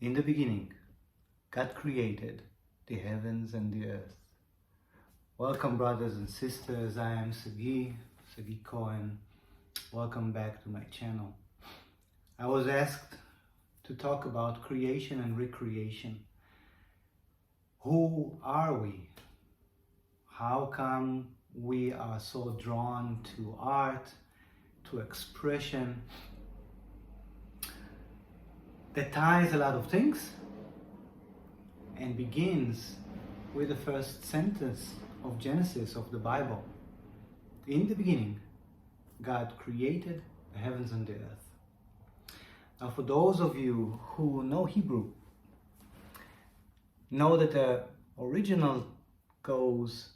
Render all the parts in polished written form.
In the beginning, God created the heavens and the earth. Welcome, brothers and sisters. I am Sagi Cohen. Welcome back to my channel. I was asked to talk about creation and recreation. Who are we? How come we are so drawn to art, to expression that ties a lot of things and begins with the first sentence of Genesis of the Bible. In the beginning, God created the heavens and the earth. Now, for those of you who know Hebrew, know that the original goes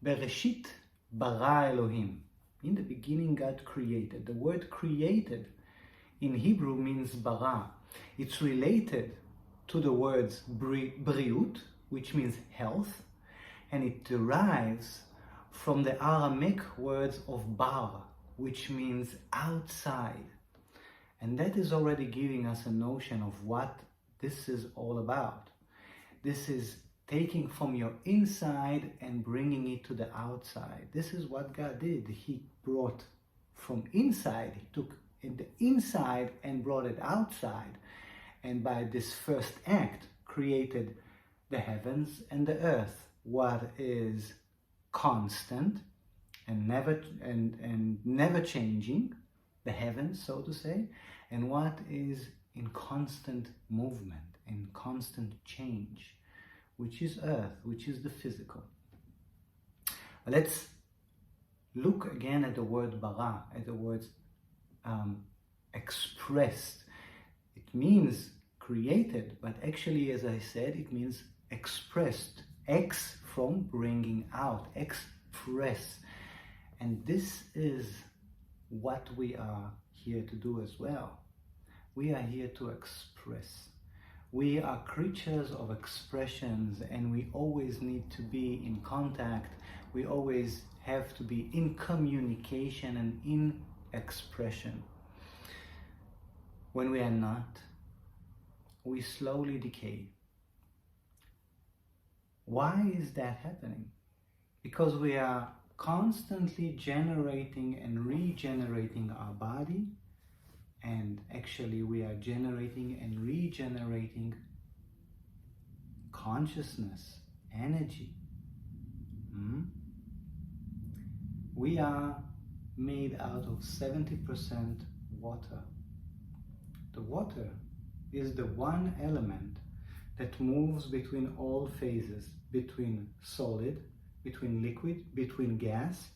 Bereshit bara Elohim. In the beginning, God created. The word created in Hebrew means bara. It's related to the words briut, which means health, and it derives from the Aramaic words of bar, which means outside. And that is already giving us a notion of what this is all about. This is taking from your inside and bringing it to the outside. This is what God did. He brought from inside, He took in the inside and brought it outside. And by this first act, created the heavens and the earth, what is constant and never changing, the heavens, so to say, and what is in constant movement, in constant change, which is earth, which is the physical. Let's look again at the word bara, at the word expressed. It means created, but actually, as I said, it means expressed. Ex from bringing out, express. And this is what we are here to do as well. We are here to express. We are creatures of expressions, and we always need to be in contact. We always have to be in communication and in expression. When we are not, we slowly decay. Why is that happening? Because we are constantly generating and regenerating our body, and actually we are generating and regenerating consciousness, energy. We are made out of 70% water. The water is the one element that moves between all phases, between solid, between liquid, between gas,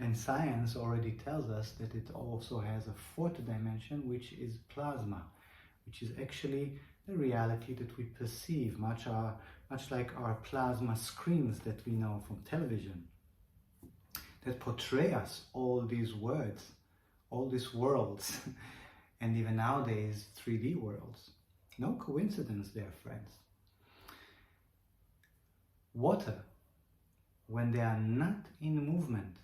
and science already tells us that it also has a fourth dimension, which is plasma, which is actually the reality that we perceive, much like our plasma screens that we know from television, that portray us all these words, all these worlds, and even nowadays 3D worlds. No coincidence there, friends. Water, when they are not in movement,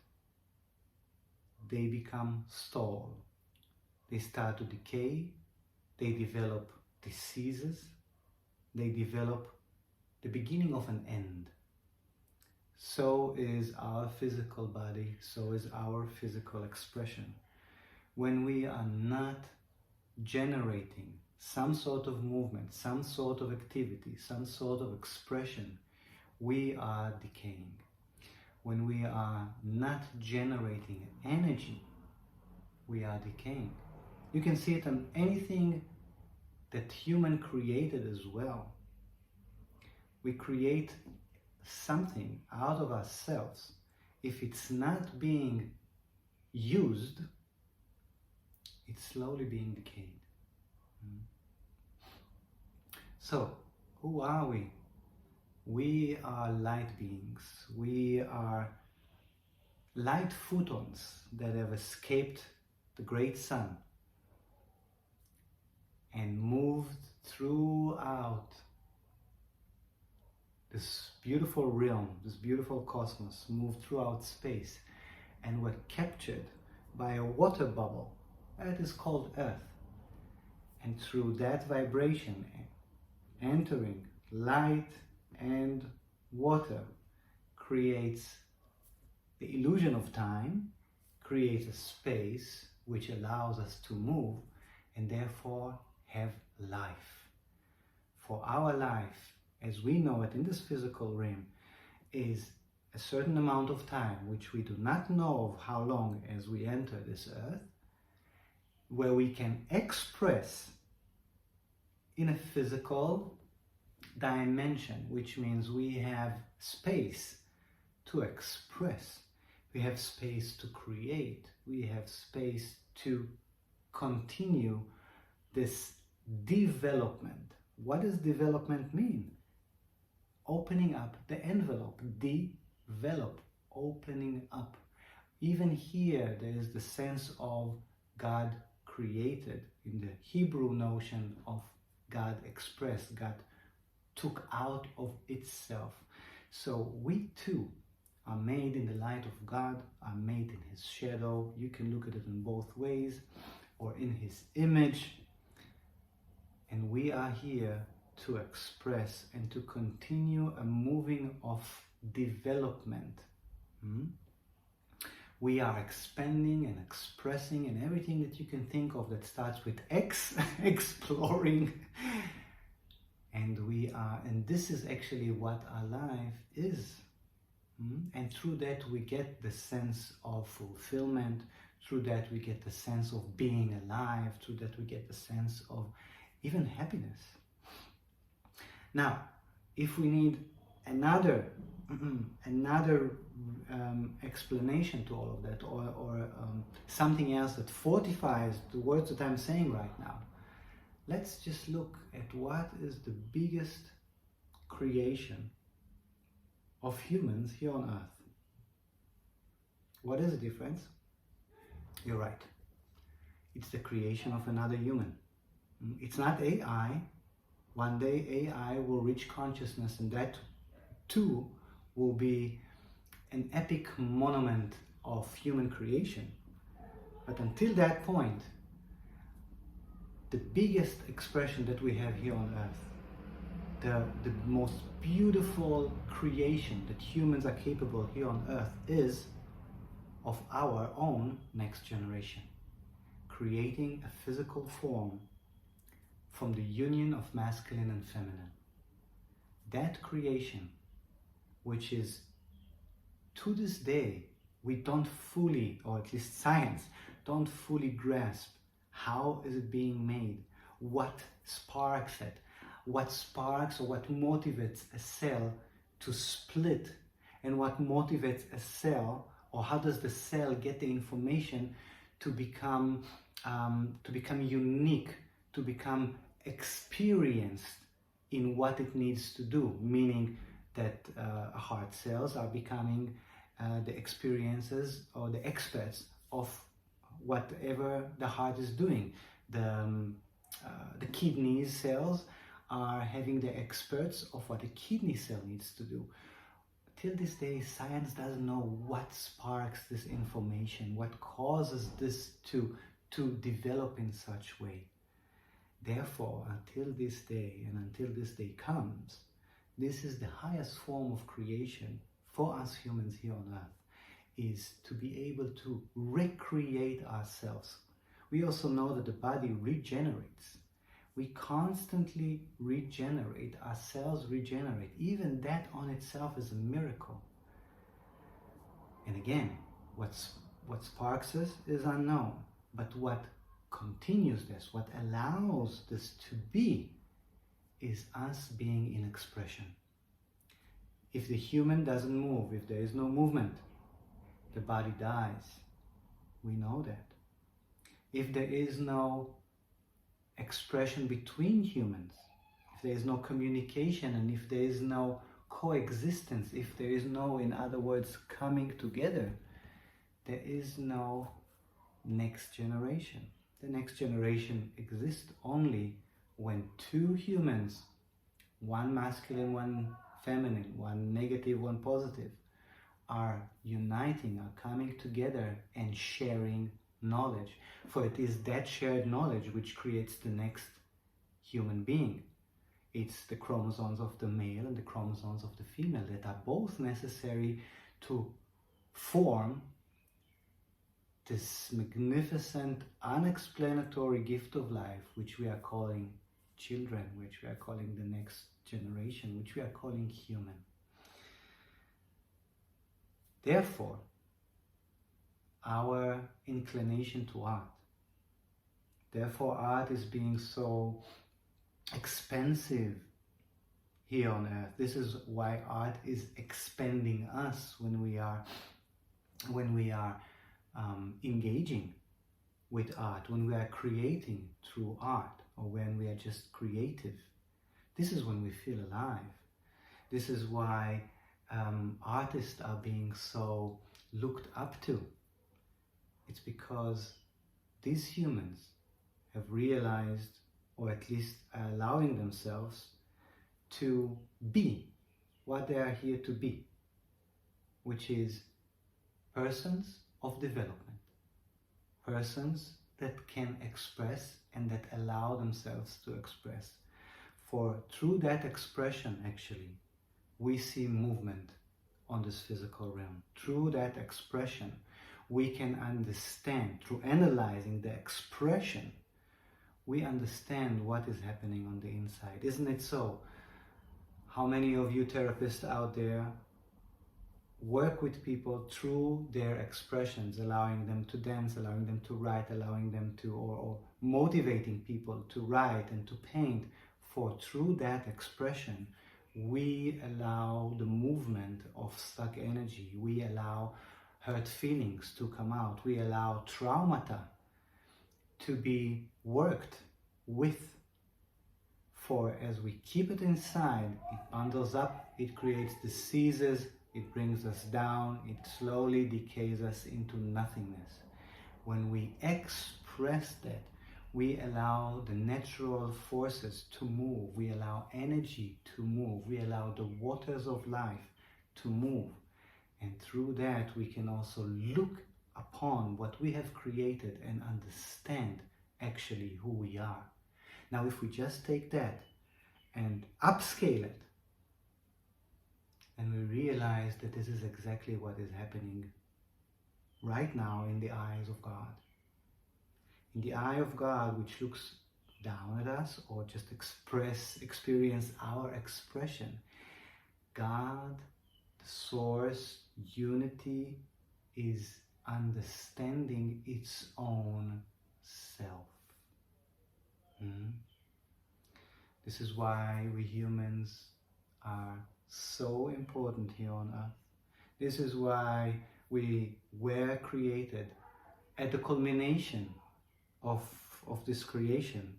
they become stale. They start to decay, they develop diseases, they develop the beginning of an end. So is our physical body, so is our physical expression. When we are not generating some sort of movement, some sort of activity, some sort of expression, we are decaying. When we are not generating energy, we are decaying. You can see it on anything that human created as well. We create something out of ourselves. If it's not being used, it's slowly being decayed. So, who are we? We are light beings. We are light photons that have escaped the great sun and moved throughout this beautiful realm, this beautiful cosmos, moved throughout space, and were captured by a water bubble that is called Earth. And through that vibration entering light and water creates the illusion of time, creates a space which allows us to move and therefore have life. For our life, as we know it in this physical realm, is a certain amount of time which we do not know of how long as we enter this earth, where we can express in a physical dimension, which means we have space to express, we have space to create, we have space to continue this development. What does development mean? Opening up the envelope, develop, opening up. Even here there is the sense of God created. In the Hebrew notion of God expressed, God took out of itself. So we too are made in the light of God, are made in His shadow. You can look at it in both ways, or in His image. And we are here to express and to continue a moving of development. We are expanding and expressing, and everything that you can think of that starts with X, exploring. And this is actually what our life is. And through that we get the sense of fulfillment, through that we get the sense of being alive, through that we get the sense of even happiness. Now, if we need another explanation to all of that, or something else that fortifies the words that I'm saying right now, let's just look at what is the biggest creation of humans here on earth. What is the difference? You're right. It's the creation of another human. It's not AI. One day AI will reach consciousness, and that too will be an epic monument of human creation. But until that point, the biggest expression that we have here on earth, the most beautiful creation that humans are capable here on earth, is of our own next generation, creating a physical form from the union of masculine and feminine. That creation, which is to this day, we don't fully, or at least science, don't fully grasp how is it being made, what sparks it, what sparks or what motivates a cell to split, and what motivates a cell, or how does the cell get the information to become unique, to become experienced in what it needs to do, meaning that heart cells are becoming the experiences or the experts of whatever the heart is doing. The kidney cells are having the experts of what a kidney cell needs to do. Till this day, science doesn't know what sparks this information, what causes this to develop in such way. Therefore, until this day, and until this day comes, this is the highest form of creation for us humans here on earth, is to be able to recreate ourselves. We also know that the body regenerates. We constantly regenerate, our cells regenerate. Even that on itself is a miracle. And again, what sparks us is unknown, but what continues this, what allows this to be, is us being in expression. If the human doesn't move, if there is no movement, the body dies. We know that. If there is no expression between humans, if there is no communication, and if there is no coexistence, if there is no, in other words, coming together, there is no next generation. The next generation exists only when two humans, one masculine, one feminine, one negative, one positive, are uniting, are coming together and sharing knowledge. For it is that shared knowledge which creates the next human being. It's the chromosomes of the male and the chromosomes of the female that are both necessary to form this magnificent, unexplanatory gift of life, which we are calling children, which we are calling the next generation, which we are calling human. Therefore, our inclination to art, therefore art is being so expensive here on earth. This is why art is expanding us when we are engaging with art, when we are creating through art, or when we are just creative. This is when we feel alive. This is why artists are being so looked up to. It's because these humans have realized, or at least are allowing themselves to be what they are here to be, which is persons of development, persons that can express and that allow themselves to express. For through that expression, actually, we see movement on this physical realm. Through that expression, we can understand, through analyzing the expression, we understand what is happening on the inside. Isn't it so? How many of you therapists out there work with people through their expressions, allowing them to dance, allowing them to write, allowing them to, or motivating people to write and to paint? For through that expression, we allow the movement of stuck energy, we allow hurt feelings to come out, we allow traumata to be worked with. For as we keep it inside, it bundles up, it creates diseases, it brings us down, it slowly decays us into nothingness. When we express that, we allow the natural forces to move, we allow energy to move, we allow the waters of life to move. And through that, we can also look upon what we have created and understand actually who we are. Now, if we just take that and upscale it, and we realize that this is exactly what is happening right now in the eyes of God. In the eye of God, which looks down at us or just experience our expression, God, the source, unity, is understanding its own self. This is why we humans are so important here on earth. This is why we were created at the culmination of this creation,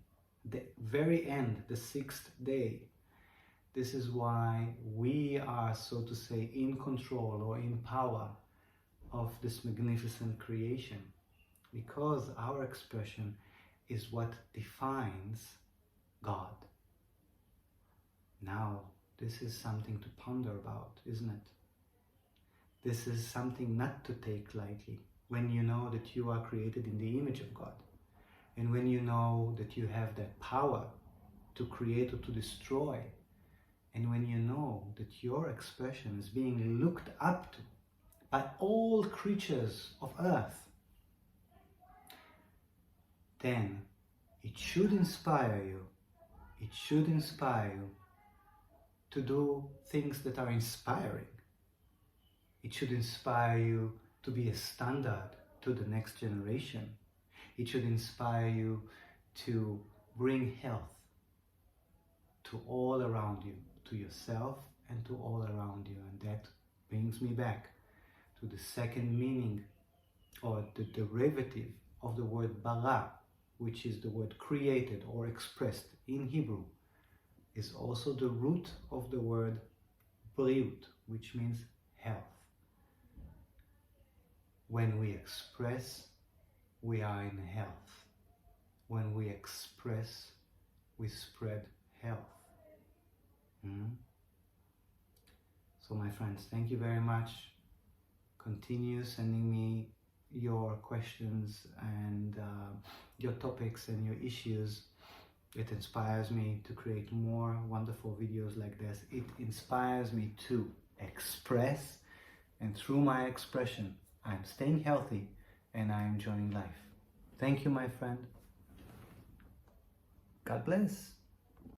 the very end, the sixth day. This is why we are, so to say, in control or in power of this magnificent creation, because our expression is what defines God. Now, this is something to ponder about, isn't it? This is something not to take lightly, when you know that you are created in the image of God, and when you know that you have that power to create or to destroy, and when you know that your expression is being looked up to by all creatures of earth, then it should inspire you. It should inspire you to do things that are inspiring. It should inspire you to be a standard to the next generation. It should inspire you to bring health to all around you, to yourself and to all around you. And that brings me back to the second meaning, or the derivative of the word bara, which is the word created or expressed in Hebrew, is also the root of the word briut, which means health. When we express, we are in health. When we express, we spread health. So my friends, thank you very much. Continue sending me your questions and your topics and your issues It inspires me to create more wonderful videos like this. It inspires me to express, and through my expression, I'm staying healthy and I'm enjoying life. Thank you, my friend. God bless.